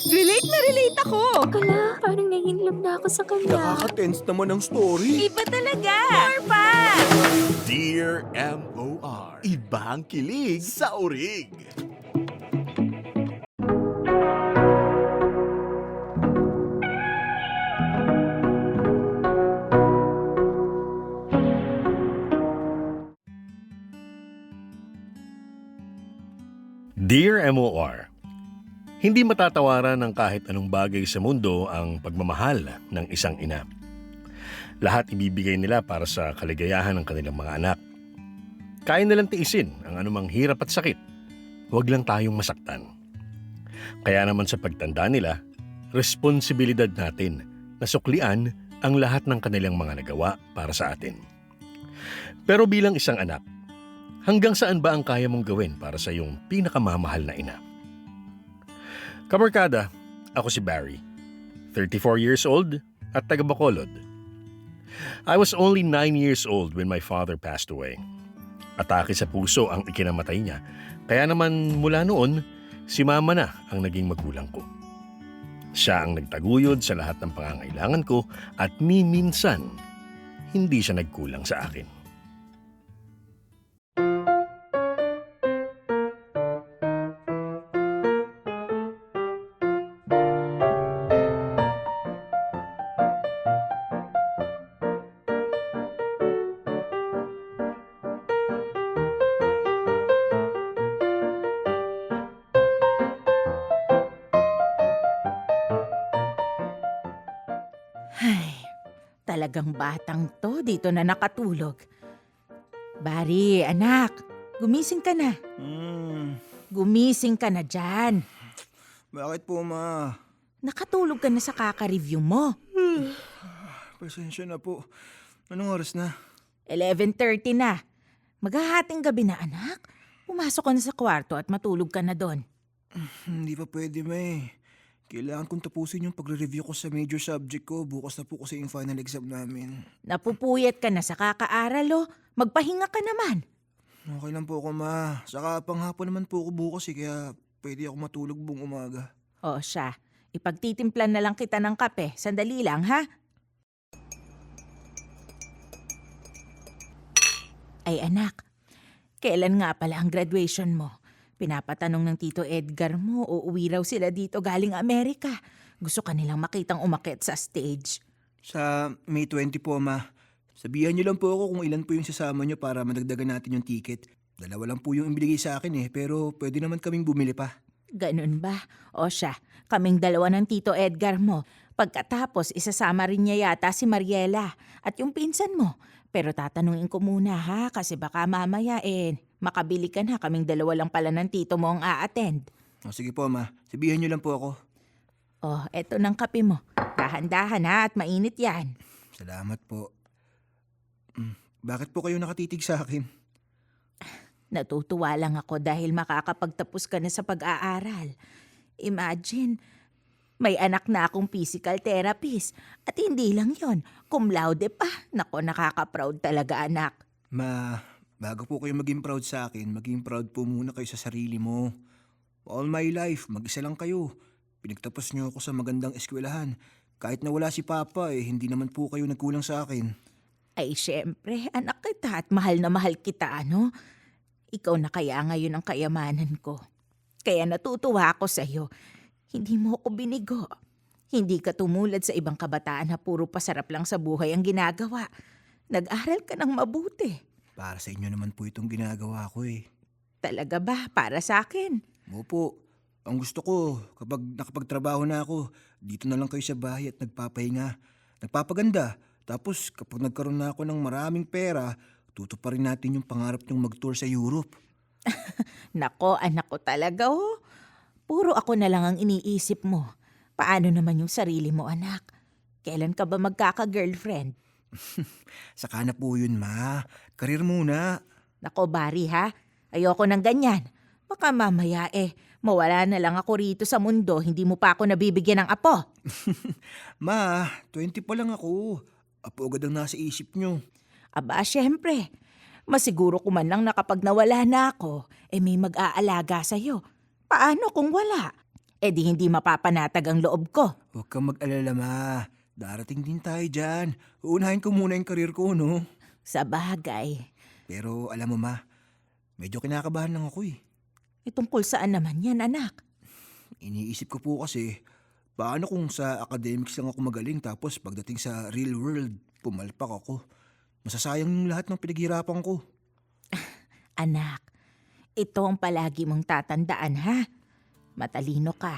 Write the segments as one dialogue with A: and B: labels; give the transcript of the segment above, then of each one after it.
A: Relate na relate ako!
B: Ala, parang nahihilom na ako sa kanya.
C: Nakaka-tense naman ang story.
A: Iba talaga! More pa!
C: Dear M.O.R. Ibang kilig sa orig.
D: Dear MOR, hindi matatawaran ng kahit anong bagay sa mundo ang pagmamahal ng isang ina. Lahat ibibigay nila para sa kaligayahan ng kanilang mga anak. Kaya nilang tiisin ang anumang hirap at sakit. Huwag lang tayong masaktan. Kaya naman sa pagtanda nila, responsibilidad natin na suklian ang lahat ng kanilang mga nagawa para sa atin. Pero bilang isang anak, hanggang saan ba ang kaya mong gawin para sa iyong pinakamamahal na ina? Kabarkada, ako si Barry, 34 years old at taga Bacolod. I was only 9 years old when my father passed away. Atake sa puso ang ikinamatay niya, kaya naman mula noon, si mama na ang naging magulang ko. Siya ang nagtaguyod sa lahat ng pangangailangan ko at ni minsan, hindi siya nagkulang sa akin.
A: Ay, talagang batang to dito na nakatulog. Bari, anak, gumising ka na. Gumising ka na dyan.
C: Bakit po, ma?
A: Nakatulog ka na sa kaka-review mo.
C: Pasensya na po. Anong oras na?
A: 11:30 na. Maghahating gabi na, anak. Pumasok ka na sa kwarto at matulog ka na doon.
C: Hindi pa pwede, ma eh. Kailangan kong tapusin yung pagre-review ko sa major subject ko. Bukas na po kasi yung final exam namin.
A: Napupuyat ka na sa kakaaral, oh. Magpahinga ka naman.
C: Okay lang po ako, ma. Saka panghapon naman po ako bukas eh, kaya pwede ako matulog buong umaga.
A: O siya, ipagtitimplan na lang kita ng kape. Sandali lang, ha? Ay anak, kailan nga pala ang graduation mo? Pinapatanong ng Tito Edgar mo, uuwi raw sila dito galing Amerika. Gusto ka nilang makitang umakyat sa stage.
C: Sa May 20 po, ma. Sabihan niyo lang po ako kung ilan po yung sasama niyo para madagdagan natin yung ticket. 2 lang po yung ibigay sa akin eh, pero pwede naman kaming bumili pa.
A: Ganun ba? O siya, kaming 2 ng Tito Edgar mo. Pagkatapos, isasama rin niya yata si Mariela at yung pinsan mo. Pero tatanungin ko muna ha, kasi baka mamaya makabili ka na, kaming 2 lang pala ng tito mo ang a-attend.
C: O sige po, ma. Sabihan niyo lang po ako.
A: Oh, eto ng kape mo. Dahan-dahan ha at mainit yan.
C: Salamat po. Bakit po kayo nakatitig sa akin?
A: Natutuwa lang ako dahil makakapagtapos ka na sa pag-aaral. Imagine, may anak na akong physical therapist. At hindi lang yon, cum laude pa. Nako, nakaka-proud talaga anak.
C: Ma, bago po kayo maging proud sa akin, maging proud po muna kayo sa sarili mo. All my life, mag-isa lang kayo. Pinagtapos niyo ako sa magandang eskwelahan. Kahit na wala si Papa, hindi naman po kayo nagkulang sa akin.
A: Ay, syempre, anak kita at mahal na mahal kita, ano? Ikaw na kaya ngayon ang kayamanan ko. Kaya natutuwa ako sa'yo. Hindi mo ako binigo. Hindi ka tumulad sa ibang kabataan na puro pasarap lang sa buhay ang ginagawa. Nag-aral ka ng mabuti.
C: Para sa inyo naman po itong ginagawa ko eh.
A: Talaga ba? Para sa akin?
C: Opo. Ang gusto ko, kapag nakapagtrabaho na ako, dito na lang kayo sa bahay at nagpapahinga. Nagpapaganda. Tapos kapag nagkaroon na ako ng maraming pera, tutuparin natin yung pangarap niyong mag-tour sa Europe.
A: Nako, anak ko talaga oh. Puro ako na lang ang iniisip mo. Paano naman yung sarili mo, anak? Kailan ka ba magkaka-girlfriend?
C: Saka na po yun, ma. Karir muna.
A: Nako, Bari ha. Ayoko ng ganyan. Baka mamaya mawala na lang ako rito sa mundo. Hindi mo pa ako nabibigyan ng apo.
C: Ma, 20 pa lang ako. Apo agad ang nasa isip niyo.
A: Aba, syempre. Masiguro ko man lang na kapag nawala na ako, may mag-aalaga sa'yo. Paano kung wala? Eh di hindi mapapanatag ang loob ko.
C: Huwag kang mag-alala, ma. Darating din tayo dyan. Uunahin ko muna yung karir ko, no?
A: Sa bagay.
C: Pero alam mo, ma, medyo kinakabahan lang ako eh.
A: Tungkol saan naman yan, anak?
C: Iniisip ko po kasi, paano kung sa academics lang ako magaling tapos pagdating sa real world, pumalpak ako. Masasayang yung lahat ng pinaghirapan ko.
A: Anak, ito ang palagi mong tatandaan, ha? Matalino ka.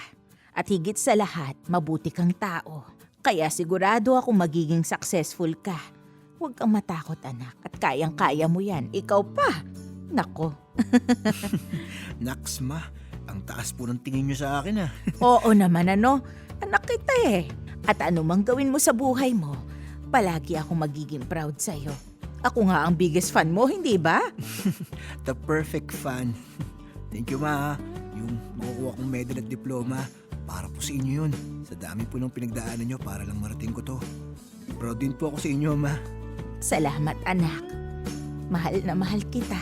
A: At higit sa lahat, mabuti kang tao. Kaya sigurado ako magiging successful ka. Huwag kang matakot, anak. At kayang-kaya mo yan. Ikaw pa. Nako.
C: Naks, ma, ang taas po ng tingin nyo sa akin ah.
A: Oo naman, ano? Anak kita eh. At anumang gawin mo sa buhay mo, palagi ako magiging proud sa'yo. Ako nga ang biggest fan mo, hindi ba?
C: The perfect fan. Thank you, ma. Yung makukuha kong medal at diploma, para po sa inyo yun. Sa dami po ng pinagdaanan nyo para lang marating ko to. Proud din po ako sa inyo, ma.
A: Salamat, anak. Mahal na mahal kita.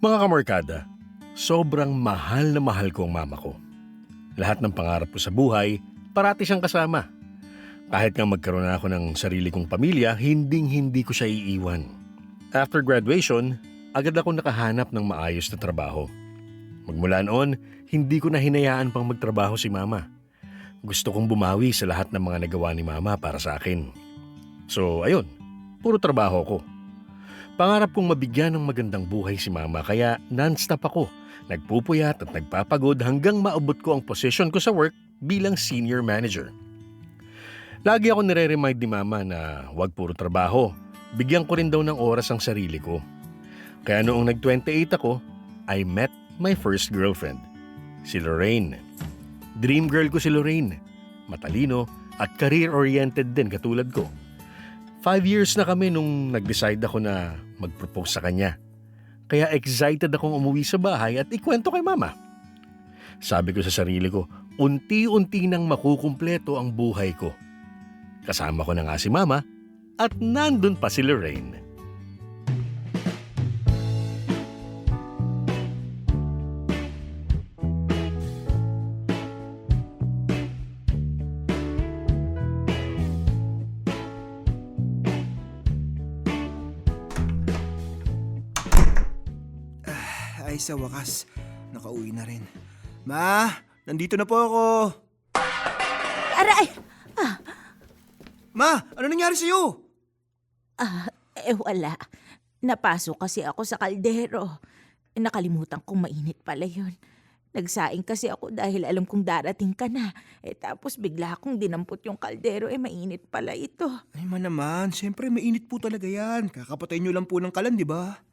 D: Mga kamarkada, sobrang mahal na mahal ko ang mama ko. Lahat ng pangarap ko sa buhay, parati siyang kasama. Kahit nga magkaroon na ako ng sarili kong pamilya, hindi ko siya iiwan. After graduation, agad ako nakahanap ng maayos na trabaho. Magmula noon, hindi ko na hinayaan pang magtrabaho si mama. Gusto kong bumawi sa lahat ng mga nagawa ni mama para sa akin. So ayun, puro trabaho ko. Pangarap kong mabigyan ng magandang buhay si mama kaya non-stop ako. Nagpupuyat at nagpapagod hanggang maabot ko ang posisyon ko sa work bilang senior manager. Lagi ako nire-remind ni mama na huwag puro trabaho. Bigyan ko rin daw ng oras ang sarili ko. Kaya noong nag-28 ako, I met my first girlfriend, si Lorraine. Dream girl ko si Lorraine. Matalino at career-oriented din katulad ko. 5 years na kami nung nag-decide ako na mag-propose sa kanya. Kaya excited akong umuwi sa bahay at ikwento kay mama. Sabi ko sa sarili ko, unti-unti nang makukumpleto ang buhay ko. Kasama ko na nga si mama at nandun pa si Lorraine.
C: Ay, sa wakas, nakauwi na rin. Ma, nandito na po ako.
A: Aray!
C: Ma, ano nangyari sa'yo?
A: Wala. Napasok kasi ako sa kaldero. Nakalimutan kong mainit pala yun. Nagsaing kasi ako dahil alam kong darating ka na. Tapos bigla akong dinampot yung kaldero. Mainit pala ito.
C: Ay, ma naman, siyempre mainit po talaga yan. Kakapatay nyo lang po ng kalan, di ba?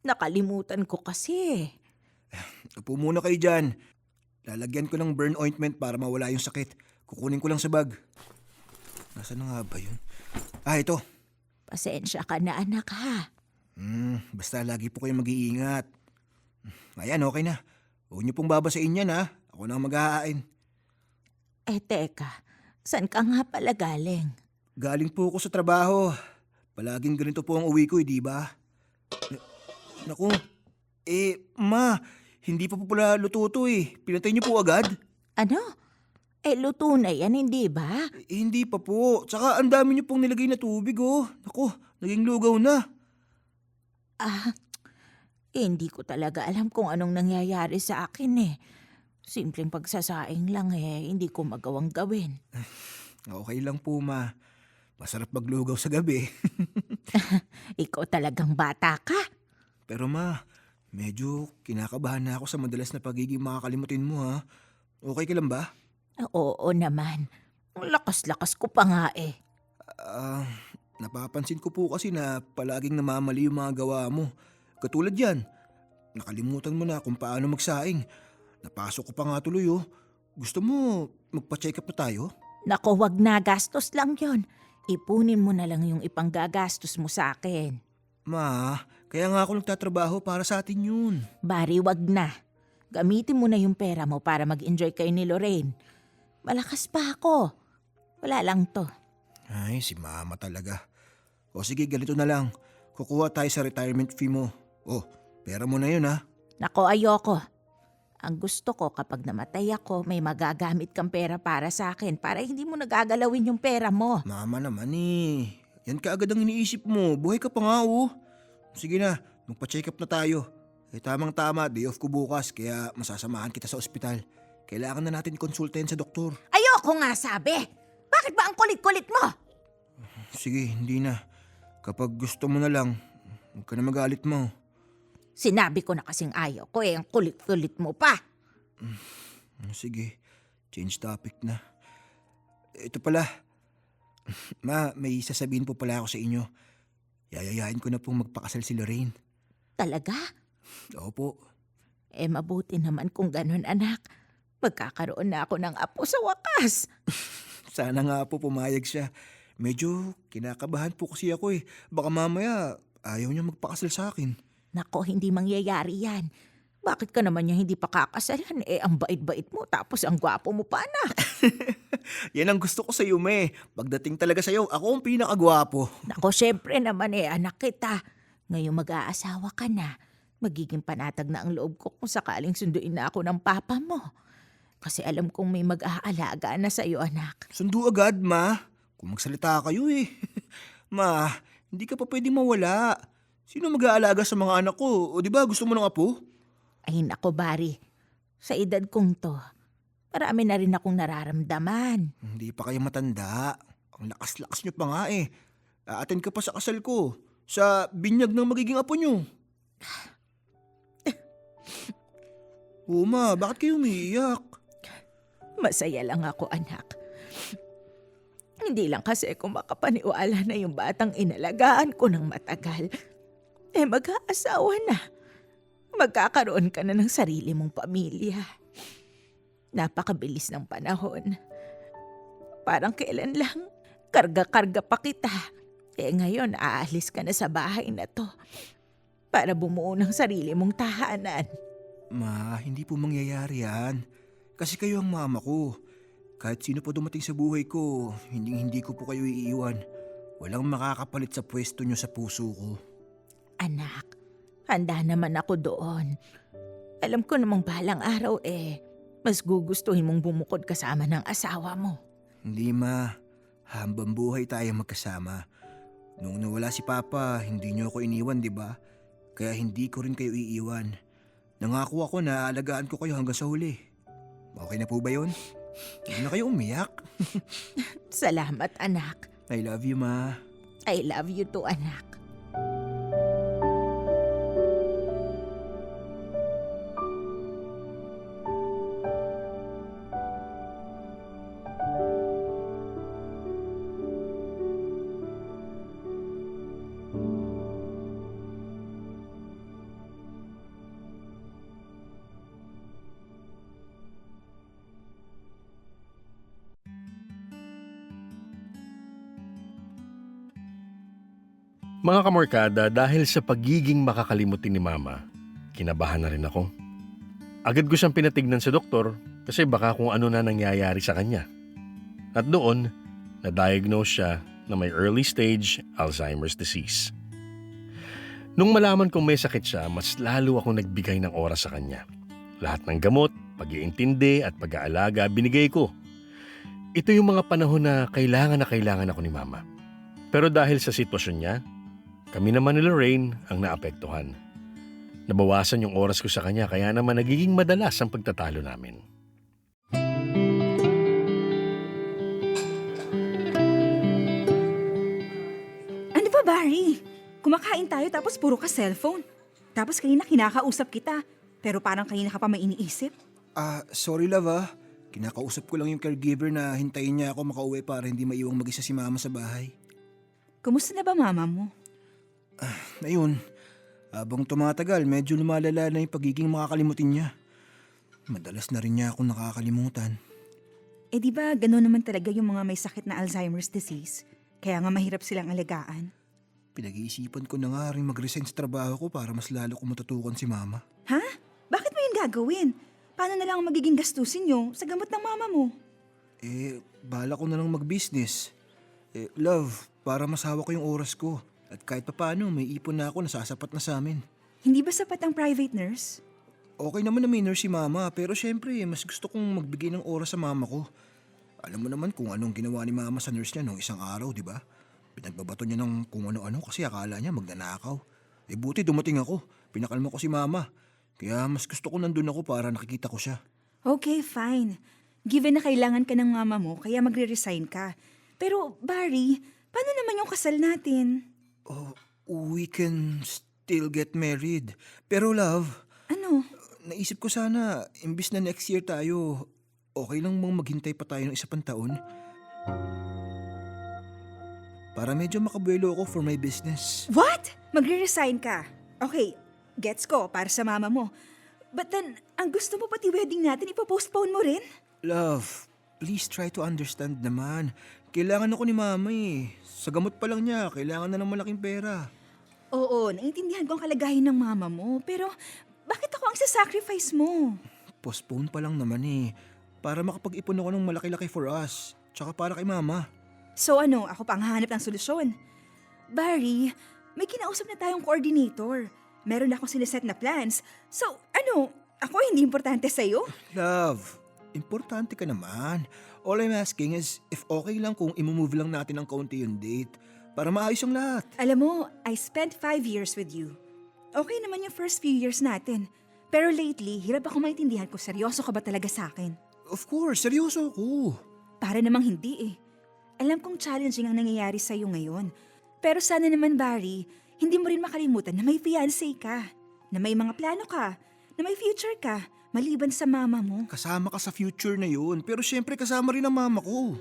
A: Nakalimutan ko kasi.
C: Upo muna kayo dyan. Lalagyan ko ng burn ointment para mawala yung sakit. Kukunin ko lang sa bag. Nasaan na nga ba yun? Ito.
A: Pasensya ka na, anak, ha?
C: Basta lagi po kayo mag-iingat. Ayan, okay na. Huwag niyo pong babasain yan, ha? Ako na ang mag-aain.
A: Teka. Saan ka nga pala galing?
C: Galing po ako sa trabaho. Palaging ganito po ang uwi ko, di ba? Naku, ma, hindi pa po pala luto to eh. Pinatay niyo po agad?
A: Ano? Luto na yan, hindi ba?
C: Hindi pa po. Tsaka ang dami niyo pong nilagay na tubig, oh. Naku, naging lugaw na.
A: Hindi ko talaga alam kung anong nangyayari sa akin eh. Simpleng pagsasaing lang hindi ko magawang gawin.
C: Okay lang po, ma. Masarap maglugaw sa gabi.
A: Ikaw talagang bata ka.
C: Pero ma, medyo kinakabahan na ako sa madalas na pagiging makakalimutin mo, ha? Okay ka lang ba?
A: Oo naman. Ang lakas-lakas ko pa nga eh.
C: Napapansin ko po kasi na palaging namamali yung mga gawa mo. Katulad yan, nakalimutan mo na kung paano magsaing. Napasok ko pa nga tuloy, oh. Gusto mo magpa-check up na tayo?
A: Naku, wag na, gastos lang yon. Ipunin mo na lang yung ipanggagastos mo sa akin.
C: Ma, kaya nga ako nagtatrabaho para sa atin yun.
A: Bari, wag na. Gamitin mo na yung pera mo para mag-enjoy kayo ni Lorraine. Malakas pa ako. Wala lang to.
C: Ay, si mama talaga. O sige, ganito na lang. Kukuha tayo sa retirement fee mo. Oh, pera mo na yun ha.
A: Nako, ayoko. Ang gusto ko kapag namatay ako, may magagamit kang pera para sa akin para hindi mo nagagalawin yung pera mo.
C: Mama naman eh. Yan kaagad ang iniisip mo. Buhay ka pa nga oh. Sige na, magpa-check up na tayo. Tamang-tama, day off ko bukas kaya masasamahan kita sa ospital. Kailangan na natin konsultahin sa doktor.
A: Ayoko nga sabi. Bakit ba ang kulit-kulit mo?
C: Sige, hindi na. Kapag gusto mo na lang, huwag ka na magalit mo.
A: Sinabi ko na kasing ayaw ko ang kulit-kulit mo pa.
C: Sige, change topic na. Ito pala, ma, may sasabihin po pala ako sa inyo. Yayayain ko na pong magpakasal si Lorraine.
A: Talaga?
C: Opo.
A: Mabuti naman kung ganun, anak. Magkakaroon na ako ng apo sa wakas.
C: Sana nga po pumayag siya. Medyo kinakabahan po kasi ako eh. Baka mamaya ayaw niya magpakasal sa akin.
A: Nako, hindi mangyayari yan. Bakit ka naman niya hindi pa kakasalan? Ang bait-bait mo tapos ang gwapo mo pa, anak.
C: Yan ang gusto ko sa iyo, me. Pagdating talaga sa iyo, ako ang pinakagwapo.
A: Nako, syempre naman anak kita. Ngayong mag-aasawa ka na, magiging panatag na ang loob ko kung sakaling sunduin na ako ng papa mo. Kasi alam kong may mag-aalaga na sa iyo, anak.
C: Sundo agad, ma. Kung magsalita kayo eh. Ma, hindi ka pa pwedeng mawala. Sino mag-aalaga sa mga anak ko? O di ba gusto mo ng apo?
A: Ay nako, Bari. Sa edad kong to, marami na rin akong nararamdaman.
C: Hindi pa kayo matanda. Ang lakas-lakas nyo pa nga eh. Aaten ka pa sa kasal ko. Sa binyag ng magiging apo nyo. Ma, bakit kayo umiiyak?
A: Masaya lang ako, anak. Hindi lang kasi ako makapaniwala na yung batang inalagaan ko ng matagal. Mag-aasawa na. Magkakaroon ka na ng sarili mong pamilya. Napakabilis ng panahon. Parang kailan lang, karga-karga pa kita. Ngayon, aalis ka na sa bahay na to para bumuo ng sarili mong tahanan.
C: Ma, hindi po mangyayari yan. Kasi kayo ang mama ko. Kahit sino po dumating sa buhay ko, hindi ko po kayo iiwan. Walang makakapalit sa pwesto nyo sa puso ko.
A: Anak, handa naman ako doon. Alam ko namang balang araw mas gugustuhin mong bumukod kasama ng asawa mo.
C: Hindi ma, hambang buhay tayo magkasama. Nung nawala si Papa, hindi niyo ako iniwan, di ba? Kaya hindi ko rin kayo iiwan. Nangako ako na aalagaan ko kayo hanggang sa huli. Okay na po ba yun? Huwag na kayo umiyak.
A: Salamat, anak.
C: I love you, ma.
A: I love you too, anak.
D: Mga kamorkada, dahil sa pagiging makakalimutin ni Mama, kinabahan na rin ako. Agad ko siyang pinatignan sa doktor kasi baka kung ano na nangyayari sa kanya. At doon, na-diagnose siya na may early stage Alzheimer's disease. Nung malaman kong may sakit siya, mas lalo akong nagbigay ng oras sa kanya. Lahat ng gamot, pag-iintindi at pag-aalaga binigay ko. Ito yung mga panahon na kailangan ako ni Mama. Pero dahil sa sitwasyon niya, kami naman ni Lorraine ang naapektuhan. Nabawasan yung oras ko sa kanya kaya naman nagiging madalas ang pagtatalo namin.
E: Ano ba, Barry? Kumakain tayo tapos puro ka cellphone. Tapos kanina kinakausap kita, pero parang kanina ka pa may iniisip.
C: Sorry love ah. Kinakausap ko lang yung caregiver na hintayin niya ako makauwi para hindi maiwang mag-isa si Mama sa bahay.
E: Kumusta na ba mama mo?
C: Ayun, habang tumatagal, medyo lumalala na yung pagiging makakalimutin niya. Madalas na rin niya ako nakakalimutan.
E: Di ba gano'n naman talaga yung mga may sakit na Alzheimer's disease? Kaya nga mahirap silang alagaan.
C: Pinag-iisipan ko na nga rin mag-resign sa trabaho ko para mas lalo ko matutukan si mama.
E: Ha? Bakit mo yun gagawin? Paano na lang ang magiging gastusin nyo sa gamot ng mama mo?
C: Bala ko na lang mag-business. Love, para masawa ko yung oras ko. At kahit papaano, may ipon na ako na sasapat na sa amin.
E: Hindi ba sapat ang private nurse?
C: Okay naman na may nurse si mama, pero syempre, mas gusto kong magbigay ng oras sa mama ko. Alam mo naman kung anong ginawa ni mama sa nurse niya nung isang araw, di ba? Pinagbabato niya ng kung ano-ano kasi akala niya magnanakaw. Buti dumating ako. Pinakalma ko si mama. Kaya mas gusto ko nandun ako para nakikita ko siya.
E: Okay, fine. Given na kailangan ka ng mama mo, kaya magre-resign ka. Pero, Barry, paano naman yung kasal natin?
C: We can still get married. Pero love,
E: Ano?
C: naisip ko sana, imbis na next year tayo, okay lang bang maghintay pa tayo ng isa pang taon? Para medyo makabuelo ako for my business.
E: What? Magre-resign ka? Okay, gets ko para sa mama mo. But then, ang gusto mo pati wedding natin, ipopostpone mo rin?
C: Love, please try to understand naman. Kailangan ako ni mama eh. Sa gamot pa lang niya, kailangan na ng malaking pera.
E: Oo, naiintindihan ko ang kalagayan ng mama mo. Pero, bakit ako ang sasacrifice mo?
C: Postpone pa lang naman eh. Para makapag-ipon ako ng malaki-laki for us. Tsaka para kay mama.
E: So ano, ako pa ang hahanap ng solusyon. Barry, may kinausap na tayong coordinator. Meron na akong siniset na plans. So, ano, ako hindi importante sa'yo?
C: Love, importante ka naman. All I'm asking is if okay lang kung imumove lang natin ng kaunti yung date para maayos ang lahat.
E: Alam mo, I spent 5 years with you. Okay naman yung first few years natin. Pero lately, hirap ako maintindihan kung seryoso ka ba talaga sa akin.
C: Of course, seryoso ako.
E: Para namang hindi eh. Alam kong challenging ang nangyayari sa'yo ngayon. Pero sana naman, Barry, hindi mo rin makalimutan na may fiancé ka, na may mga plano ka, na may future ka, maliban sa mama mo.
C: Kasama ka sa future na yun, pero syempre kasama rin ang mama ko.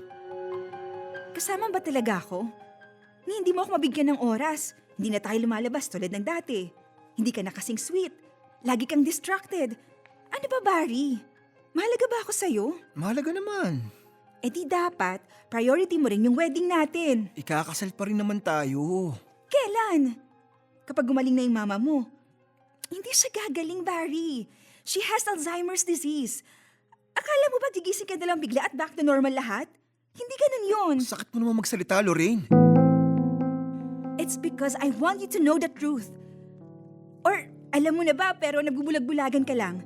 E: Kasama ba talaga ako? Ni hindi mo ako mabigyan ng oras. Hindi na tayo lumalabas tulad ng dati. Hindi ka na kasing sweet. Lagi kang distracted. Ano ba, Barry? Mahalaga ba ako sa'yo?
C: Mahalaga naman.
E: Eh di dapat, priority mo rin yung wedding natin.
C: Ikakasal pa rin naman tayo.
E: Kailan? Kapag gumaling na yung mama mo. Hindi siya gagaling, Barry. She has Alzheimer's disease. Akala mo ba gigising ka na lang bigla at back to normal lahat? Hindi ganun yun.
C: Sakit mo naman magsalita, Lorraine.
E: It's because I want you to know the truth. Or, alam mo na ba pero nagbubulag-bulagan ka lang?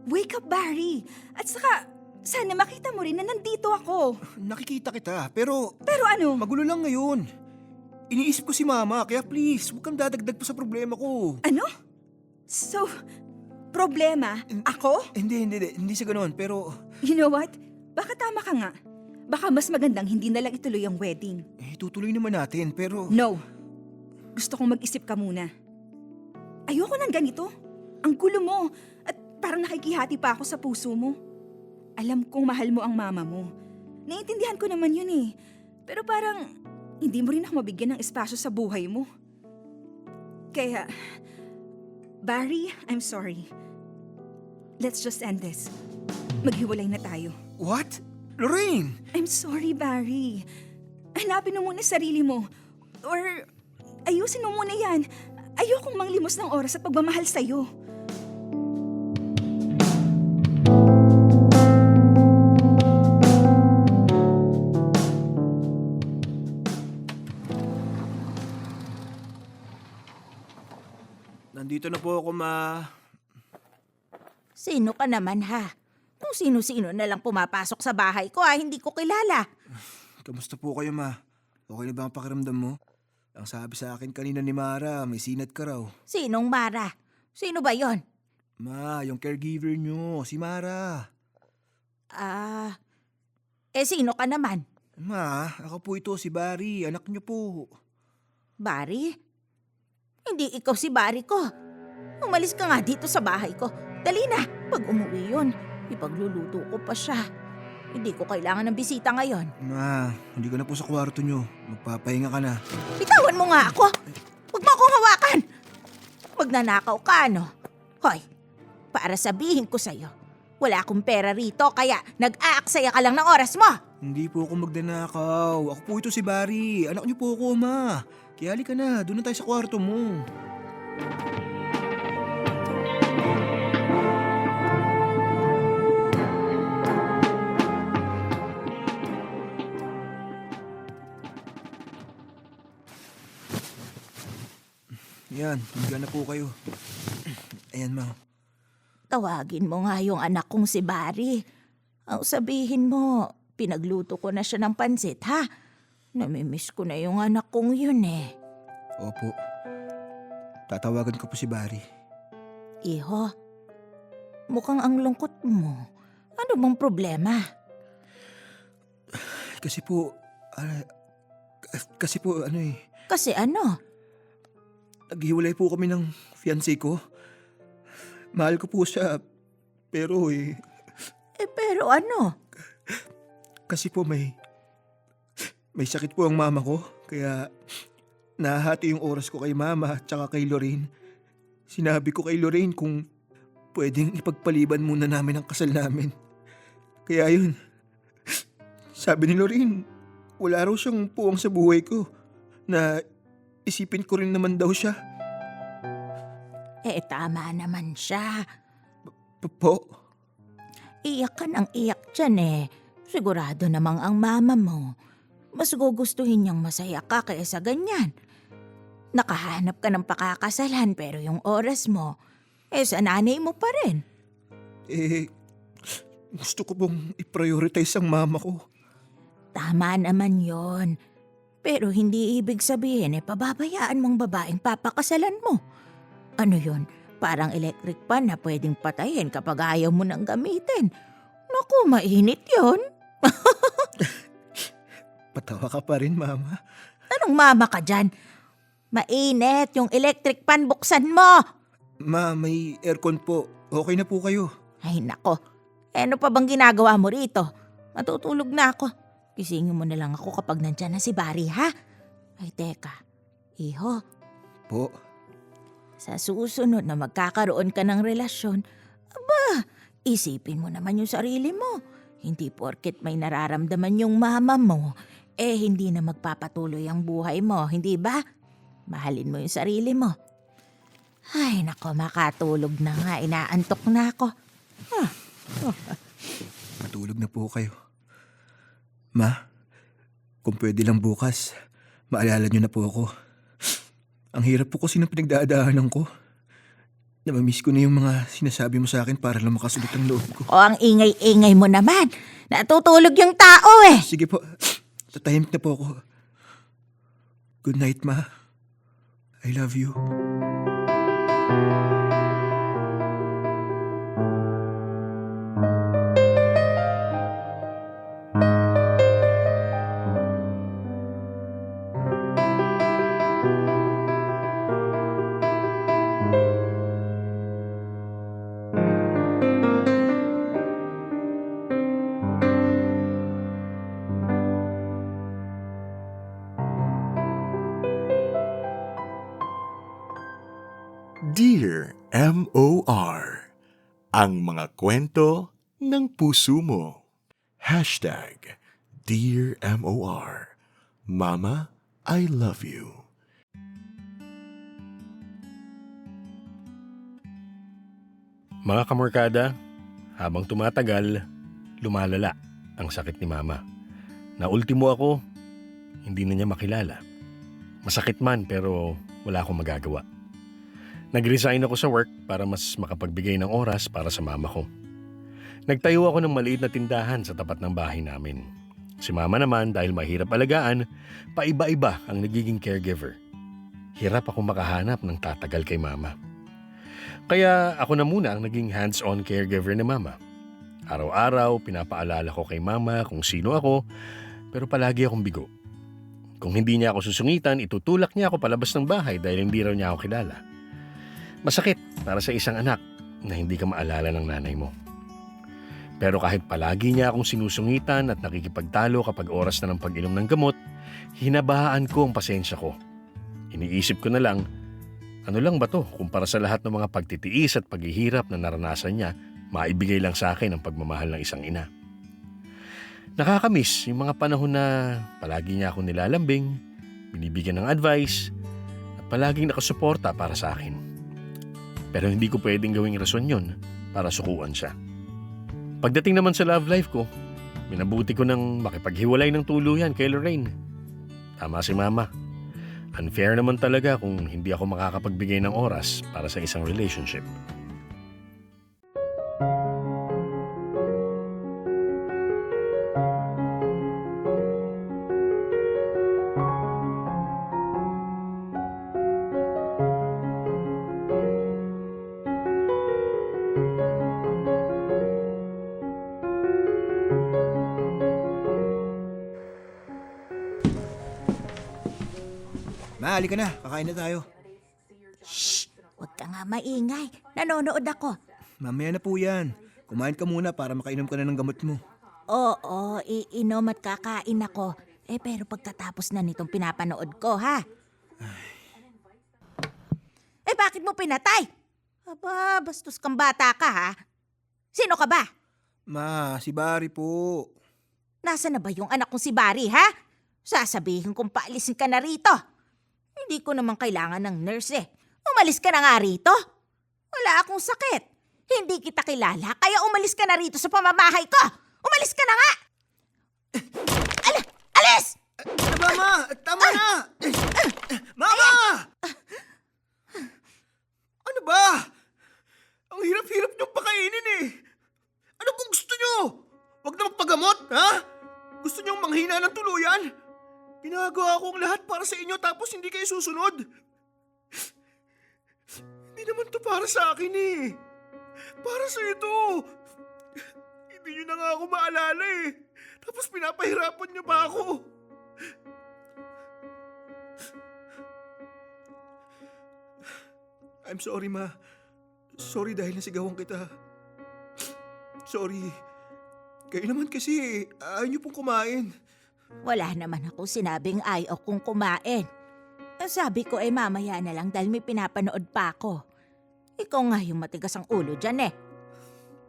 E: Wake up, Barry. At saka, sana makita mo rin na nandito ako.
C: Nakikita kita, pero
E: Pero ano?
C: magulo lang ngayon. Iniisip ko si mama, kaya please, huwag kang dadagdag pa sa problema ko.
E: Ano? So, problema? Ako?
C: Hindi sa ganoon, pero
E: You know what? Baka tama ka nga. Baka mas magandang hindi na lang ituloy ang wedding.
C: tutuloy naman natin, pero
E: No. Gusto kong mag-isip ka muna. Ayoko ng ganito. Ang gulo mo. At parang nakikihati pa ako sa puso mo. Alam kong mahal mo ang mama mo. Naiintindihan ko naman yun eh. Pero parang hindi mo rin ako mabigyan ng espasyo sa buhay mo. Kaya, Barry, I'm sorry. Let's just end this. Maghiwalay na tayo.
C: what? Lorraine!
E: I'm sorry, Barry. Hanapin mo muna sarili mo. Or, ayusin mo muna yan. Ayokong manglimos ng oras sa pagmamahal sa'yo.
C: Nandito na po ako, ma.
A: Sino ka naman ha? Kung sino-sino na lang pumapasok sa bahay ko hindi ko kilala.
C: Kamusta po kayo, ma? Okay na ba ang pakiramdam mo? Ang sabi sa akin kanina ni Mara, may sinat ka raw.
A: Sinong Mara? Sino ba yon?
C: Ma, yung caregiver nyo, si Mara.
A: Sino ka naman?
C: Ma, ako po ito, si Barry, anak nyo po.
A: Barry? Hindi ikaw si Barry ko. Umalis ka nga dito sa bahay ko. Dali na, pag umuwi yun, ipagluluto ko pa siya. Hindi ko kailangan ng bisita ngayon.
C: Ma, hindi ka na po sa kwarto nyo. Magpapahinga ka na.
A: Bitawan mo nga ako! Huwag mo akong hawakan! Magnanakaw ka, ano? Hoy, para sabihin ko sa'yo, Wala akong pera rito kaya nag-aaksaya ka lang ng oras mo.
C: Hindi po ako magdanakaw. Ako po ito si Barry. Anak niyo po ako, ma. Kaya halika na, doon na tayo sa kwarto mo. Yan, tumigyan na po kayo. Ayan, ma.
A: Tawagin mo nga yung anak kong si Barry. Ang sabihin mo, pinagluto ko na siya ng pansit, ha? Namimiss ko na yung anak kong yun eh.
C: Opo. Tatawagan ko po si Barry.
A: Iho, mukhang ang lungkot mo. Ano bang problema?
C: Kasi po,
A: Kasi ano?
C: naghiwalay po kami ng fiancé ko. Mahal ko po siya, pero
A: Pero ano?
C: kasi po may sakit po ang mama ko, kaya nahati yung oras ko kay mama at saka kay Lorraine. Sinabi ko kay Lorraine kung pwedeng ipagpaliban muna namin ang kasal namin. Kaya yun, sabi ni Lorraine, wala raw siyang puwang sa buhay ko na isipin ko rin naman daw siya.
A: Tama naman siya.
C: Po?
A: Iyak ka ng iyak dyan eh. Sigurado namang ang mama mo. Mas gugustuhin niyang masaya ka kaysa ganyan. Nakahanap ka ng pakakasalan pero yung oras mo, sa nanay mo pa rin.
C: Gusto ko pong i-prioritize ang mama ko.
A: Tama naman yon. Pero hindi ibig sabihin pababayaan mong babaeng papakasalan mo. Ano yon? Parang electric pan na pwedeng patayin kapag ayaw mo nang gamitin. Naku, mainit yon.
C: Patawa ka pa rin, mama.
A: Anong mama ka dyan? Mainit yung electric pan, buksan mo!
C: Ma, may aircon po. Okay na po kayo.
A: Ay nako, ano pa bang ginagawa mo rito? Matutulog na ako. Gisingin mo na lang ako kapag nandyan na si Barry, ha? Ay teka, iho,
C: Po?
A: sa susunod na magkakaroon ka ng relasyon, aba, isipin mo naman yung sarili mo. Hindi porket may nararamdaman yung mama mo, hindi na magpapatuloy ang buhay mo, hindi ba? Mahalin mo yung sarili mo. Ay nako, makatulog na nga, inaantok na ako.
C: Matulog na po kayo. Ma, kung pwede lang bukas, maalala niyo na po ako. Ang hirap po kasi ng pinagdadaanan ko. Namamiss ko na yung mga sinasabi mo sa akin para lang makasulit ang loob ko.
A: O ang ingay-ingay mo naman, natutulog yung tao eh.
C: Sige po, tatahimik na po ako. Good night, Ma. I love you.
F: Dear M.O.R. Ang mga kwento ng puso mo. #Dear M.O.R. Mama, I love you.
D: Mga kamorkada, habang tumatagal, lumalala ang sakit ni Mama. Na ultimo ako, hindi na niya makilala. Masakit man pero wala akong magagawa. Nag-resign ako sa work para mas makapagbigay ng oras para sa mama ko. Nagtayo ako ng maliit na tindahan sa tapat ng bahay namin. Si Mama naman dahil mahirap alagaan, paiba-iba ang nagiging caregiver. Hirap ako makahanap ng tatagal kay Mama. Kaya ako na muna ang naging hands-on caregiver ni Mama. Araw-araw, pinapaalala ko kay Mama kung sino ako, pero palagi akong bigo. Kung hindi niya ako susungitan, itutulak niya ako palabas ng bahay dahil hindi raw niya ako kilala. Masakit para sa isang anak na hindi ka maalala ng nanay mo. Pero kahit palagi niya akong sinusungitan at nakikipagtalo kapag oras na ng pag-inom ng gamot, hinabahaan ko ang pasensya ko. Iniisip ko na lang, ano lang ba to kumpara sa lahat ng mga pagtitiis at paghihirap na naranasan niya maibigay lang sa akin ang pagmamahal ng isang ina. Nakakamiss yung mga panahon na palagi niya ako nilalambing, binibigyan ng advice, at palaging nakasuporta para sa akin. Pero hindi ko pwedeng gawing rason yun para sukuan siya. Pagdating naman sa love life ko, minabuti ko nang makipaghiwalay ng tuluyan kay Lorraine. Tama si Mama. Unfair naman talaga kung hindi ako makakapagbigay ng oras para sa isang relationship.
C: Ma, halika na. Kakain na tayo.
A: Huwag ka nga maingay. Nanonood ako.
C: Mamaya na po yan. Kumain ka muna para makainom ka na ng gamot mo.
A: Oo, iinom at kakain ako. Pero pagkatapos na nitong pinapanood ko, ha? Bakit mo pinatay? Aba, bastos kang bata ka, ha? Sino ka ba?
C: Ma, si Barry po.
A: Nasaan na ba yung anak kong si Barry, ha? Sasabihin kong paalisin ka na rito. Hindi ko naman kailangan ng nurse, eh. Umalis ka na nga rito. Wala akong sakit. Hindi kita kilala, kaya umalis ka na rito sa pamamahay ko. Umalis ka na nga! Alis!
C: Ano ba, Ma? Tama na! Mama! Ano ba? Ang hirap-hirap niyong pakainin eh. Ano pong gusto niyo? Huwag na magpagamot, ha? Gusto niyong manghina ng tuluyan? Pinagawa ko ang lahat para sa inyo tapos hindi kayo susunod. Hindi naman to para sa akin eh. Para sa ito. Hindi niyo na nga ako maalala eh. Tapos pinapahirapan niyo pa ako. I'm sorry, Ma. Sorry dahil nasigawan kita. Sorry. Kayo naman kasi, ayaw niyo pong kumain.
A: Wala naman akong sinabing ayaw kong kumain. Ang sabi ko mamaya na lang dahil may pinapanood pa ako. Ikaw nga yung matigas ang ulo dyan eh.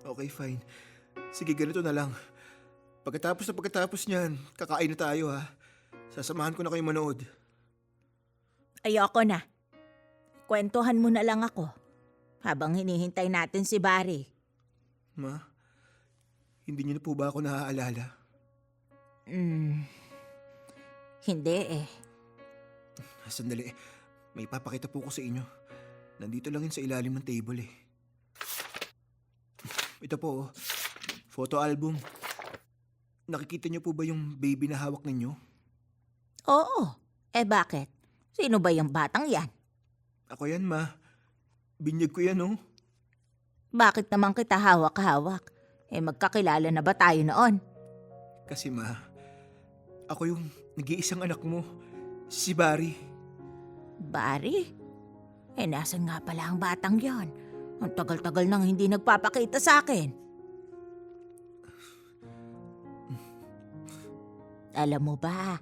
C: Okay, fine. Sige, ganito na lang. Pagkatapos niyan, kakain na tayo ha. Sasamahan ko na kayo manood.
A: Ayoko na. Kwentuhan mo na lang ako habang hinihintay natin si Barry.
C: Ma, hindi niyo na po ba ako naaalala?
A: Hindi eh.
C: Sandali, may papakita po ko sa inyo. Nandito lang yun sa ilalim ng table eh. Ito po, photo album. Nakikita niyo po ba yung baby na hawak ninyo?
A: Oo. Bakit? Sino ba yung batang yan?
C: Ako yan, Ma. Binyag ko yan, oh.
A: Bakit naman kita hawak-hawak? Magkakilala na ba tayo noon?
C: Kasi, Ma, ako yung nag-iisang anak mo, si Barry.
A: Barry? Nasan nga pala ang batang yon? Ang tagal-tagal nang hindi nagpapakita sa akin. Alam mo ba,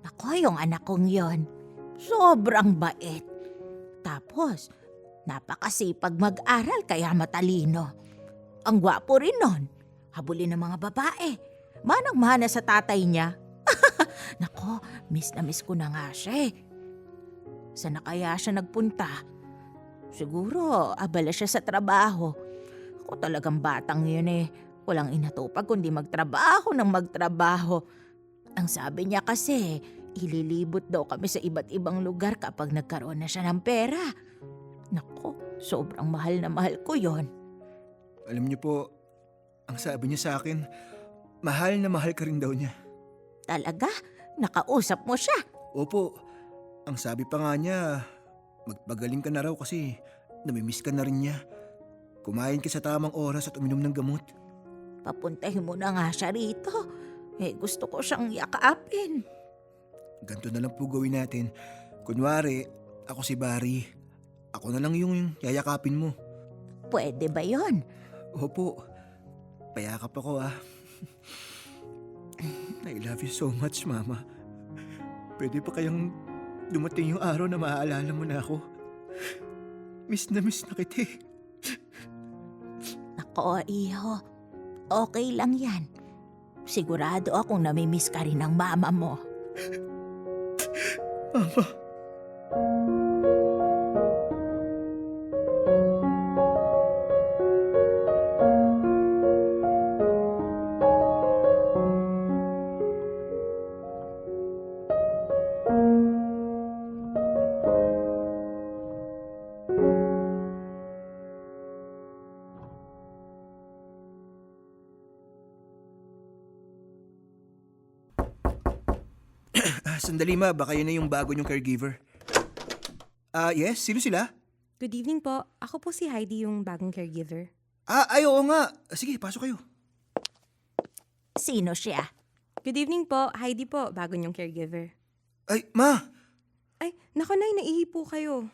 A: ako yung anak kong yon. Sobrang bait. Tapos, napakasipag mag-aral kaya matalino. Ang gwapo rin nun. Habulin ng mga babae. Manang-mana sa tatay niya. Nako, miss na miss ko na nga siya eh. Saan na kaya siya nagpunta? Siguro, abala siya sa trabaho. Ako talagang batang yun eh. Walang inatupag kundi magtrabaho ng magtrabaho. Ang sabi niya kasi, ililibot daw kami sa iba't ibang lugar kapag nagkaroon na siya ng pera. Nako, sobrang mahal na mahal ko yon.
C: Alam niyo po, ang sabi niya sa akin, mahal na mahal ka rin daw niya.
A: Talaga? Nakausap mo siya?
C: Opo, ang sabi pa nga niya, magpagaling ka na raw kasi namimiss ka na rin niya. Kumain ka sa tamang oras at uminom ng gamot.
A: Papuntahin mo na nga siya rito. Gusto ko siyang yakapin.
C: Ganito na lang po gawin natin. Kunwari, ako si Barry. Ako na lang yung yayakapin mo.
A: Pwede ba yon?
C: Opo, payakap ako ah. I love you so much, Mama. Pwede pa kayang dumating yung araw na maaalala mo na ako. Miss na kita eh.
A: Nako, iho. Okay lang yan. Sigurado akong namimiss ka rin ng mama mo.
C: Sandali ma, baka yun na yung bago niyong caregiver. Yes, sino sila?
G: Good evening po. Ako po si Heidi, yung bagong caregiver.
C: Ay, oo nga. Sige, pasok kayo.
A: Sino siya?
G: Good evening po. Heidi po, bago niyong caregiver.
C: Ay, ma!
G: Ay, nako nay, naihi po kayo.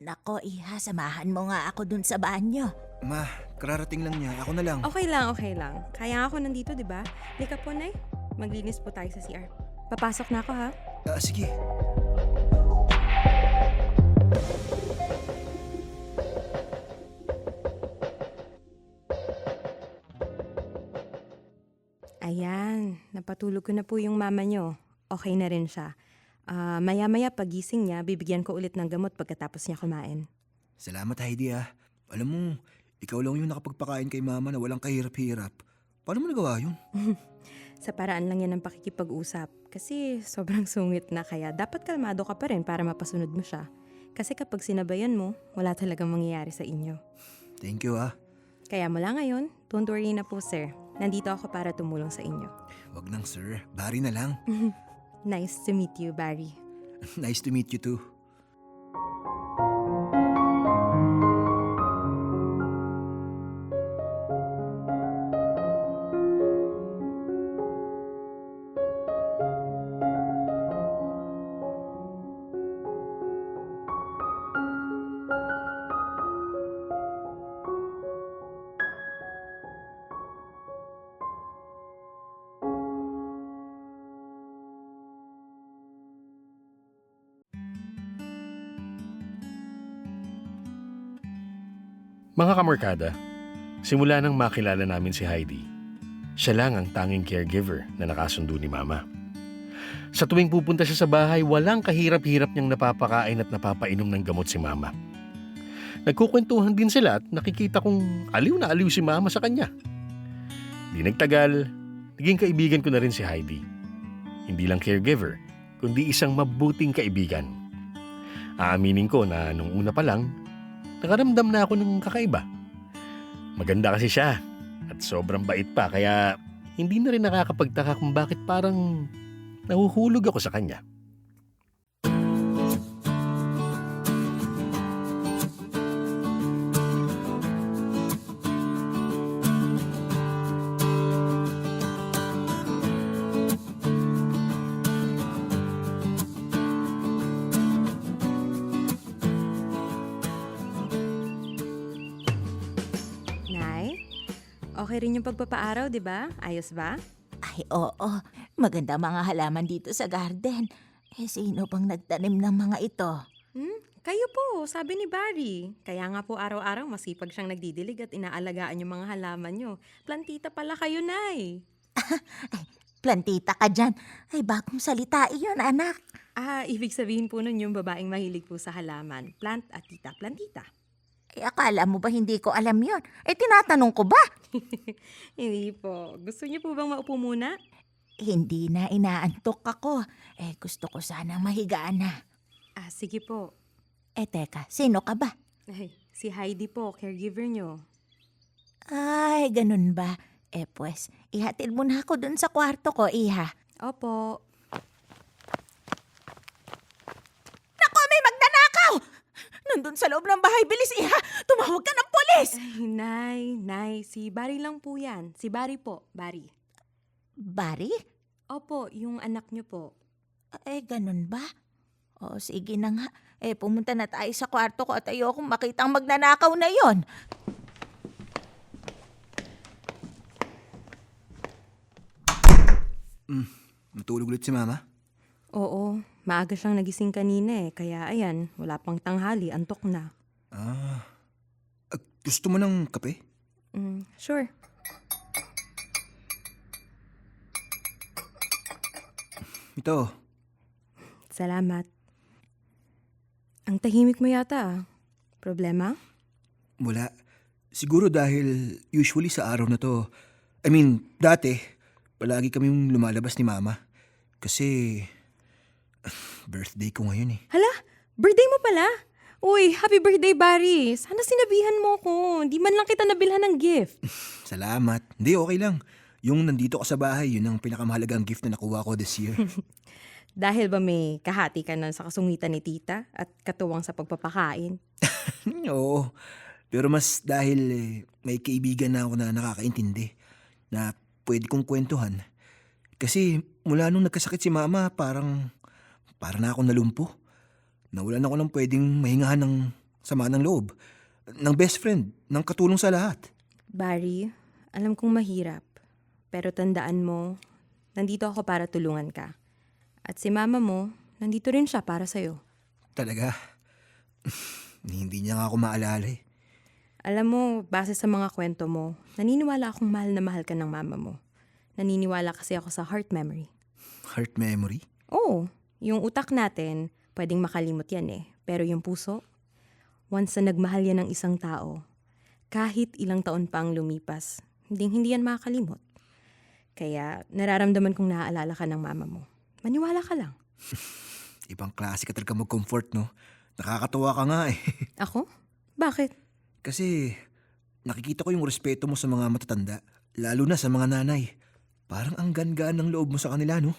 A: Nako, iha, samahan mo nga ako dun sa banyo.
C: Ma, kararating lang niya. Ako na lang.
G: Okay lang. Kaya nga ako nandito, di ba? Lika po, nay. Maglinis po tayo sa CR. Papasok na ako, ha?
C: Sige.
G: Ayan, napatulog ko na po yung mama niyo. Okay na rin siya. Maya-maya pagising niya, bibigyan ko ulit ng gamot pagkatapos niya kumain.
C: Salamat, Heidi ah. Alam mo, ikaw lang yung nakapagpakain kay mama na walang kahirap-hirap. Paano mo nagawa yun?
G: Sa paraan lang yan ng pakikipag-usap. Kasi sobrang sungit na kaya dapat kalmado ka pa rin para mapasunod mo siya. Kasi kapag sinabayan mo, wala talagang mangyayari sa inyo.
C: Thank you ah.
G: Kaya mula ngayon, don't worry na po sir. Nandito ako para tumulong sa inyo.
C: Wag nang sir, Barry na lang.
G: Nice to meet you, Barry.
C: Nice to meet you too.
D: Mga kamorkada, simula nang makilala namin si Heidi, siya lang ang tanging caregiver na nakasundo ni Mama. Sa tuwing pupunta siya sa bahay, walang kahirap-hirap niyang napapakain at napapainom ng gamot si Mama. Nagkukwentuhan din sila at nakikita kong aliw na aliw si Mama sa kanya. Di nagtagal, naging kaibigan ko na rin si Heidi. Hindi lang caregiver, kundi isang mabuting kaibigan. Aaminin ko na nung una pa lang, nakaramdam na ako ng kakaiba. Maganda kasi siya at sobrang bait pa kaya hindi na rin nakakapagtaka kung bakit parang nahuhulog ako sa kanya.
G: Nay, okay rin yung pagpapaaraw, di ba? Ayos ba?
A: Ay, oo. Maganda mga halaman dito sa garden. Sino bang nagtanim ng mga ito?
G: Kayo po, sabi ni Barry. Kaya nga po araw-araw masipag siyang nagdidilig at inaalagaan yung mga halaman nyo. Plantita pala kayo, Nay.
A: Plantita ka dyan. Ay, bagong salita iyon, anak.
G: Ibig sabihin po nun yung babaeng mahilig po sa halaman. Plant at tita, plantita.
A: Ay, akala mo ba hindi ko alam yon? Tinatanong ko ba?
G: Hindi po. Gusto niyo po bang maupo muna?
A: Hindi na, inaantok ako. Gusto ko sana mahigaan na.
G: Sige po.
A: Teka, sino ka ba?
G: Ay, si Heidi po, caregiver nyo.
A: Ay, ganun ba? Pues, ihatid mo na ako dun sa kwarto ko, iha.
G: Opo.
A: Naku, may magnanakaw! Nandun sa loob ng bahay, bilis, iha! Tumawag ka ng polis!
G: Ay, Nay, si Barry lang po yan. Si Barry po, Barry.
A: Barry?
G: Opo, yung anak nyo po.
A: Ganun ba? O, sige na nga. Pumunta na tayo sa kwarto ko at ayokong makitang magnanakaw na yon.
C: Natulog ulit si mama?
G: Oo, maaga siyang nagising kanina kaya ayan, wala pang tanghali, antok na.
C: Gusto mo ng kape?
G: Sure.
C: Ito,
G: Salamat. Ang tahimik mo yata ah. Problema?
C: wala. Siguro dahil usually sa araw na to, I mean, dati, palagi kaming lumalabas ni Mama. Kasi, birthday ko ngayon eh.
G: Hala, birthday mo pala? Uy, happy birthday, Barry. Sana sinabihan mo ko. Di man lang kita nabilhan ng gift.
C: Salamat. Hindi, okay lang. Yung nandito ka sa bahay, yun ang pinakamahalagang gift na nakuha ko this year.
G: Dahil ba may kahati ka na sa kasungitan ni tita at katuwang sa pagpapakain?
C: Oo. Pero mas dahil may kaibigan na ako na nakakaintindi na pwede kong kwentuhan. Kasi mula nung nagkasakit si Mama, parang na ako nalumpo. Nawalan ako ng pwedeng mahingahan ng sama ng loob. Ng best friend, ng katulong sa lahat.
G: Barry, alam kong mahirap. Pero tandaan mo, nandito ako para tulungan ka. At si mama mo, nandito rin siya para sa'yo.
C: Talaga. Hindi niya nga ako maalala eh.
G: Alam mo, base sa mga kwento mo, naniniwala akong mahal na mahal ka ng mama mo. Naniniwala kasi ako sa heart memory.
C: Heart memory?
G: Oo, yung utak natin, pwedeng makalimot yan eh. Pero yung puso, once na nagmahal yan ng isang tao, kahit ilang taon pa ang lumipas, hindi yan makakalimot. Kaya nararamdaman kong naaalala ka ng mama mo. Maniwala ka lang.
C: Ibang klase ka talaga mag-comfort, no? Nakakatawa ka nga eh.
G: Ako? Bakit?
C: Kasi nakikita ko yung respeto mo sa mga matatanda, lalo na sa mga nanay. Parang ang gaan-gaan ng loob mo sa kanila, no?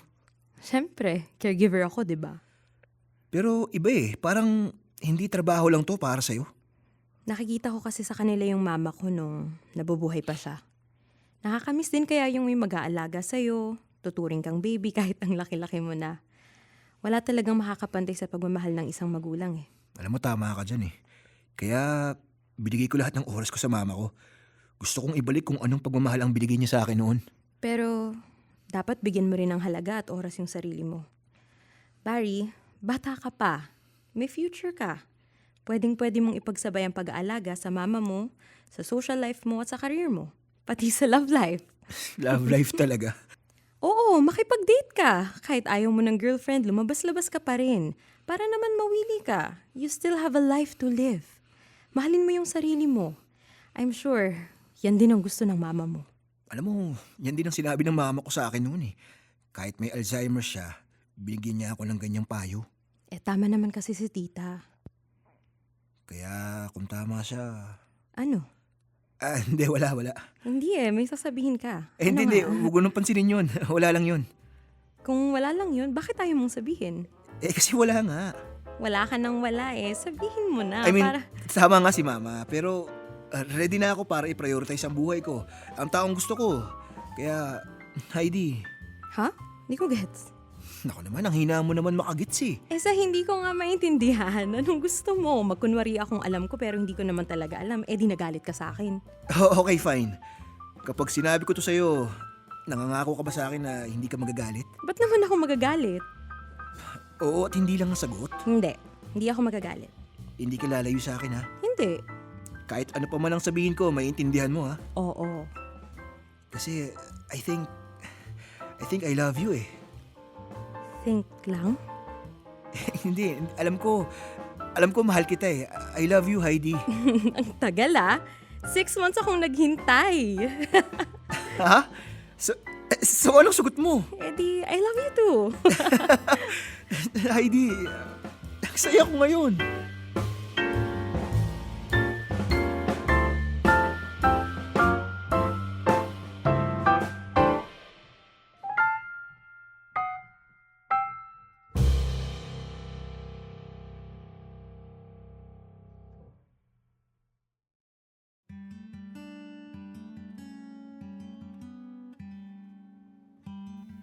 G: Siyempre, caregiver ako, di ba?
C: Pero iba eh, parang hindi trabaho lang to para sa'yo.
G: Nakikita ko kasi sa kanila yung mama ko nung nabubuhay pa siya. Nakakamiss din kaya yung may mag-aalaga sa'yo, tuturing kang baby kahit ang laki-laki mo na. Wala talagang makakapantay sa pagmamahal ng isang magulang eh.
C: Alam mo, tama ka dyan eh. Kaya binigay ko lahat ng oras ko sa mama ko. Gusto kong ibalik kung anong pagmamahal ang binigay niya sa akin noon.
G: Pero dapat bigyan mo rin ng halaga at oras yung sarili mo. Barry, bata ka pa. May future ka. Pwedeng-pwede mong ipagsabay ang pag-aalaga sa mama mo, sa social life mo at sa career mo. Pati sa love life.
C: Love life talaga.
G: Oo, makipag-date ka. Kahit ayaw mo ng girlfriend, lumabas-labas ka pa rin. Para naman mawili ka. You still have a life to live. Mahalin mo yung sarili mo. I'm sure, yan din ang gusto ng mama mo.
C: Alam mo, yan din ang sinabi ng mama ko sa akin noon eh. Kahit may Alzheimer siya, binigyan niya ako ng ganyang payo.
G: Eh, tama naman kasi si tita.
C: Kaya kung tama siya...
G: Ano?
C: Hindi, wala.
G: Hindi may sasabihin ka.
C: Hindi,
G: nga?
C: huwag mo nang pansinin yun. Wala lang yun.
G: Kung wala lang yun, bakit ayaw mong sabihin?
C: Kasi wala nga.
G: Wala ka nang wala eh. Sabihin mo na.
C: I mean,
G: para...
C: tama nga si mama, pero ready na ako para i-prioritize ang buhay ko. Ang taong gusto ko. Kaya, Heidi,
G: Ha? Hindi ko gets.
C: naku naman, ang hina mo naman makagits eh.
G: Eh sa hindi ko nga maintindihan, anong gusto mo? Magkunwari akong alam ko pero hindi ko naman talaga alam, eh di nagalit ka sa akin.
C: Okay, fine. Kapag sinabi ko to sa'yo, nangangako ka ba sa akin na hindi ka magagalit?
G: Ba't naman ako magagalit?
C: Oo, at hindi lang ang sagot.
G: Hindi ako magagalit.
C: Hindi ka lalayo sa akin ha.
G: Hindi.
C: Kahit ano pa man ang sabihin ko, maiintindihan mo ha.
G: Oo.
C: Kasi I think I love you eh.
G: Think lang?
C: Hindi, alam ko mahal kita eh. I love you, Heidi.
G: Ang tagal 6 months akong naghintay.
C: Ha? So anong sugot mo?
G: Eh di, I love you too.
C: Heidi, ang saya ko ngayon.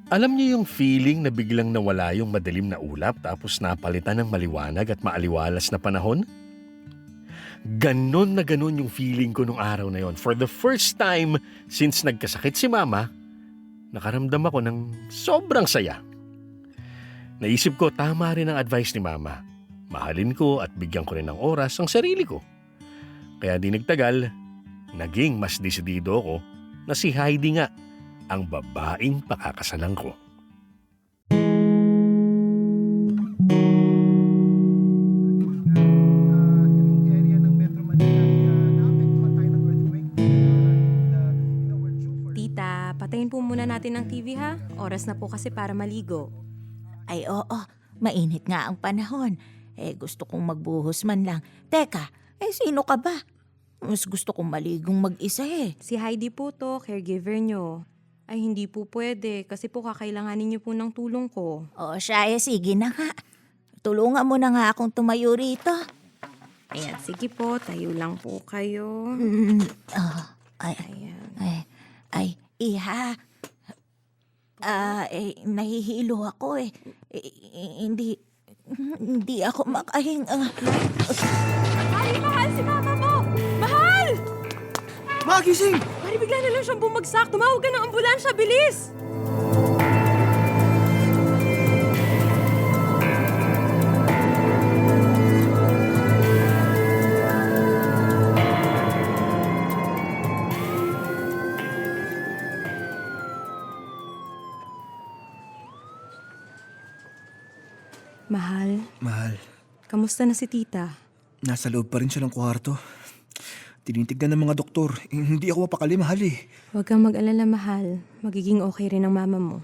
D: Alam niyo yung feeling na biglang nawala yung madilim na ulap tapos napalitan ng maliwanag at maaliwalas na panahon? Ganon na ganon yung feeling ko nung araw na yon. For the first time since nagkasakit si Mama, nakaramdam ako ng sobrang saya. Naisip ko tama rin ang advice ni Mama. Mahalin ko at bigyan ko rin ng oras ang sarili ko. Kaya di nagtagal, naging mas desidido ko na si Heidi nga ang babaeng pakakasalan ko.
G: Tita, patayin po muna natin ang TV ha. Oras na po kasi para maligo.
A: Ay oo, mainit nga ang panahon. Gusto kong magbuhos man lang. Teka, sino ka ba? Mas gusto kong maligong mag-isa
G: Si Heidi po to, caregiver nyo. Ay hindi po pwede kasi po kakailanganin niyo po ng tulong ko.
A: O siya, sige na nga. Tulungan mo na nga akong tumayo rito.
G: Ayan, sige po, tayo lang po kayo.
A: Ay,
G: Ayan.
A: iha. Nahihilo ako Hindi ako makahinga.
G: Mahal si mama mo! Mahal!
C: Magising!
G: Pari bigla na lang siyang bumagsak. Tumawag ka ng ambulansya, bilis! Mahal,
C: Mahal,
G: kamusta na si tita?
C: nasa loob pa rin siya ng kwarto. Tinitignan ng mga doktor. Hindi ako mapakali, mahal eh.
G: Huwag kang mag-alala, mahal. Magiging okay rin ang mama mo.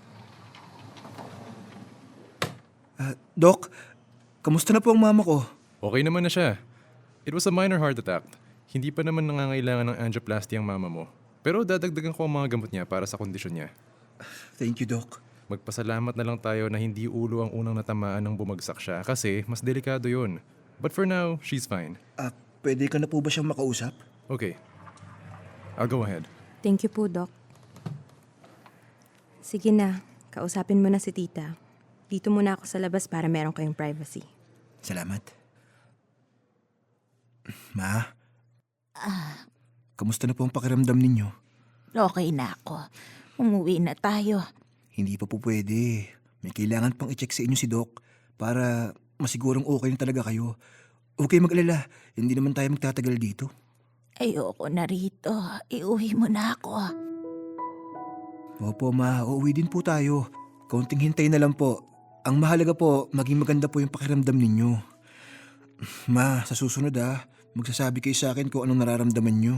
C: Dok, kamusta na po ang mama ko?
H: Okay naman na siya. It was a minor heart attack. Hindi pa naman nangangailangan ng angioplasty ang mama mo. Pero dadagdagan ko ang mga gamot niya para sa kondisyon niya.
C: Thank you, Doc.
H: Magpasalamat na lang tayo na hindi ulo ang unang natamaan nang bumagsak siya kasi mas delikado yun. But for now, she's fine.
C: Pwede ka na po ba siyang makausap?
H: Okay. I'll go ahead.
G: Thank you po, Doc. Sige na, kausapin mo na si tita. Dito muna ako sa labas para meron kayong privacy.
C: Salamat. Ma? Kamusta na po ang pakiramdam ninyo?
A: Okay na ako. Umuwi na tayo.
C: Hindi pa po pwede. May kailangan pang i-check sa inyo si Doc para masigurong okay na talaga kayo. Okay mag-alala. Hindi naman tayo magtatagal dito.
A: Ayoko na rito. Iuwi mo na ako.
C: Opo, Ma. Uuwi din po tayo. Kaunting hintay na lang po. Ang mahalaga po, maging maganda po yung pakiramdam ninyo. Ma, sa susunod magsasabi kayo sa akin kung anong nararamdaman nyo.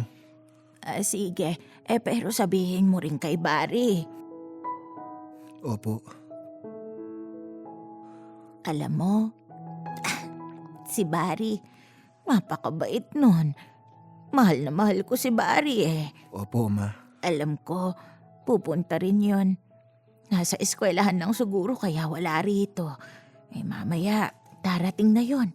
A: Sige. Pero sabihin mo rin kay Barry.
C: Opo.
A: Alam mo, si Barry, mapakabait nun. Mahal na mahal ko si Barry
C: Opo, Ma.
A: Alam ko, pupunta rin yun. Nasa eskwelahan lang siguro kaya wala rito. Mamaya, darating na yon.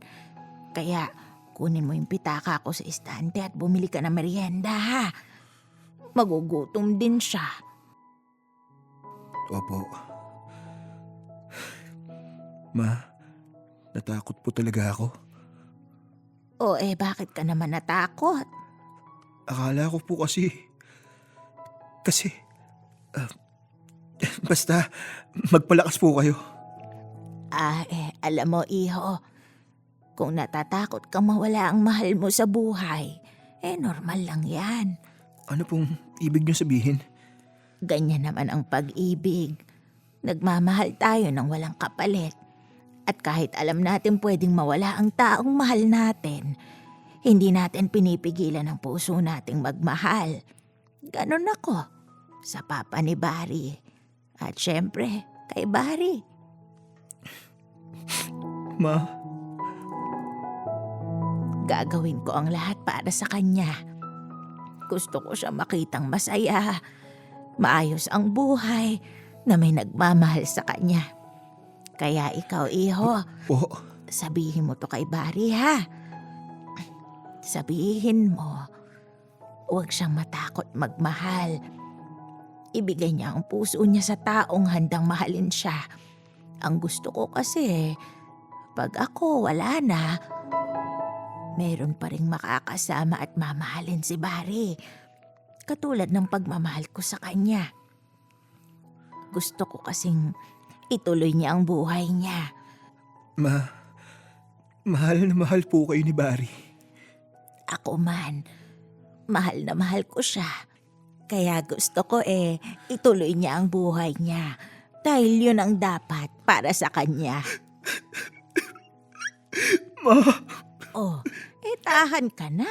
A: Kaya, kunin mo yung pitaka ko sa istante at bumili ka ng merienda ha. Magugutom din siya.
C: Opo. Ma, natakot po talaga ako.
A: Bakit ka naman natakot?
C: Akala ko po kasi... basta, magpalakas po kayo.
A: Alam mo iho, kung natatakot kang mawala ang mahal mo sa buhay, normal lang yan.
C: Ano pong ibig niyo sabihin?
A: Ganyan naman ang pag-ibig. Nagmamahal tayo ng walang kapalit. At kahit alam natin pwedeng mawala ang taong mahal natin, hindi natin pinipigilan ang puso nating magmahal. Ganon ako sa papa ni Barry. At syempre, kay Barry.
C: Ma,
A: Gagawin ko ang lahat para sa kanya. Gusto ko siya makitang masaya, maayos ang buhay, na may nagmamahal sa kanya. Kaya ikaw, iho,
C: po,
A: sabihin mo to kay Barry, ha? Sabihin mo, huwag siyang matakot magmahal. Ibigay niya ang puso niya sa taong handang mahalin siya. Ang gusto ko kasi, pag ako wala na, meron pa ring makakasama at mamahalin si Barry. Katulad ng pagmamahal ko sa kanya. Gusto ko kasing ituloy niya ang buhay niya.
C: Ma, mahal na mahal po kayo ni Barry.
A: Ako man, Mahal na mahal ko siya. Kaya gusto ko ituloy niya ang buhay niya. Dahil yun ang dapat para sa kanya.
C: Ma!
A: Oh, tahan ka na.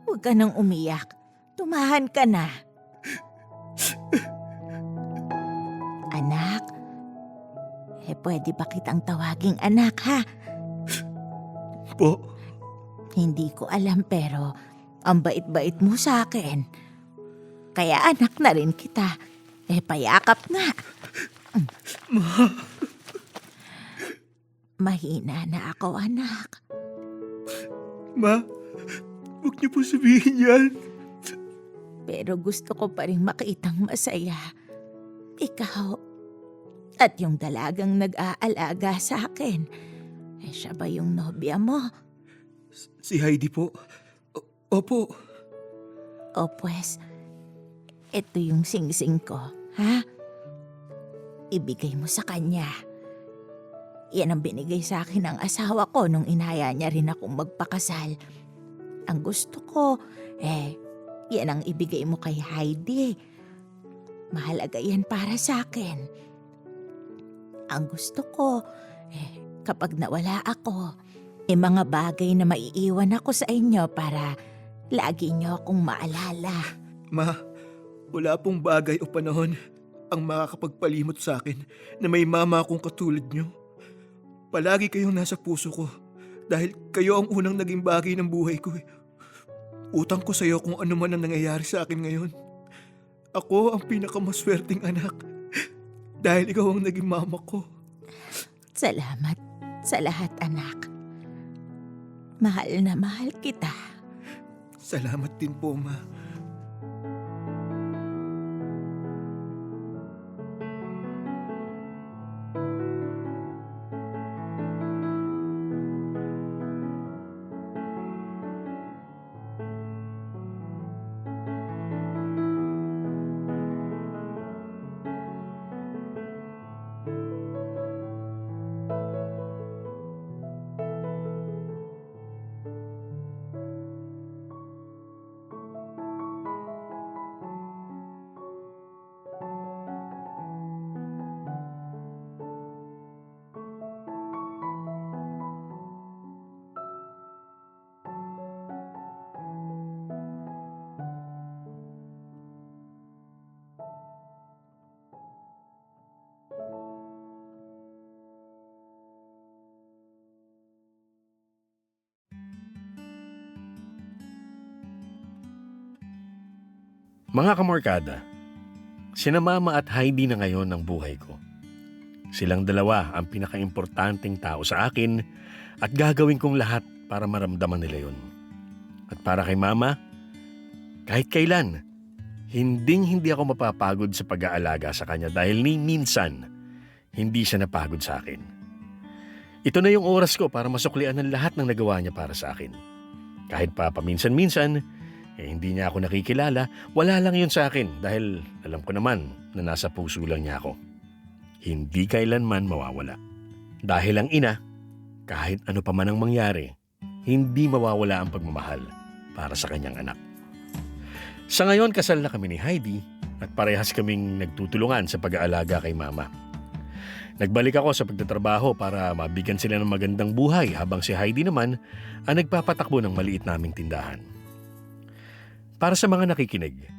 A: Huwag ka nang umiyak. Tumahan ka na. Anak, pwede ba kitang tawaging anak, ha?
C: Po,
A: Hindi ko alam pero ang bait-bait mo sa akin. Kaya anak na rin kita. Payakap nga. Mahina na ako, anak.
C: ma, huwag niyo po sabihin yan.
A: Pero gusto ko pa rin makitang masaya. Ikaw at yung dalagang nag-aalaga sa akin. Siya ba yung nobya mo?
C: Si Heidi po. Opo.
A: O pues, ito yung singsing ko, ha? Ibigay mo sa kanya. Yan ang binigay sa akin ng asawa ko nung inaya niya rin akong magpakasal. Ang gusto ko, yan ang ibigay mo kay Heidi. Mahalaga yan para sa akin. Ang gusto ko, kapag nawala ako, may mga bagay na maiiwan ako sa inyo para lagi niyo akong maalala.
C: Ma, wala pong bagay o panahon ang makakapagpalimot sa akin na may mama akong katulad niyo. Palagi kayong nasa puso ko dahil kayo ang unang naging bagay ng buhay ko. Utang ko sa iyo kung ano man ang nangyayari sa akin ngayon. Ako ang pinakamaswerteng anak dahil ikaw ang naging mama ko.
A: Salamat sa lahat, anak. Mahal na mahal kita.
C: Salamat din po, Ma.
D: Mga kamorkada, sina Mama at Heidi na ngayon ang buhay ko. Silang dalawa ang pinakaimportanteng tao sa akin at gagawin kong lahat para maramdaman nila yun. At para kay Mama, kahit kailan, hindi ako mapapagod sa pag-aalaga sa kanya dahil ni minsan, hindi siya napagod sa akin. Ito na yung oras ko para masuklian ang lahat ng nagawa niya para sa akin. Kahit pa paminsan-minsan, hindi niya ako nakikilala, wala lang yun sa akin dahil alam ko naman na nasa puso lang niya ako. Hindi kailanman mawawala. Dahil ang ina, kahit ano pa man ang mangyari, hindi mawawala ang pagmamahal para sa kanyang anak. Sa ngayon, kasal na kami ni Heidi at parehas kaming nagtutulungan sa pag-aalaga kay Mama. Nagbalik ako sa pagtatrabaho para mabigyan sila ng magandang buhay habang si Heidi naman ang nagpapatakbo ng maliit naming tindahan. Para sa mga nakikinig,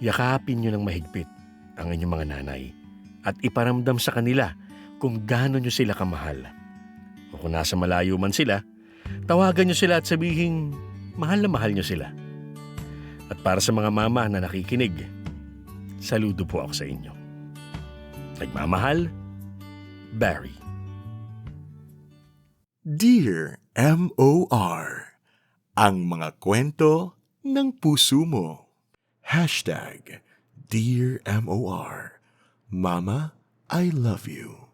D: yakapin niyo ng mahigpit ang inyong mga nanay at iparamdam sa kanila kung gaano niyo sila kamahal. O kung nasa malayo man sila, tawagan niyo sila at sabihin, mahal na mahal niyo sila. At para sa mga mama na nakikinig, saludo po ako sa inyo. Nagmamahal, Barry.
F: Dear M.O.R. Ang mga kwento ng puso mo. #Dear M.O.R. Mama, I love you.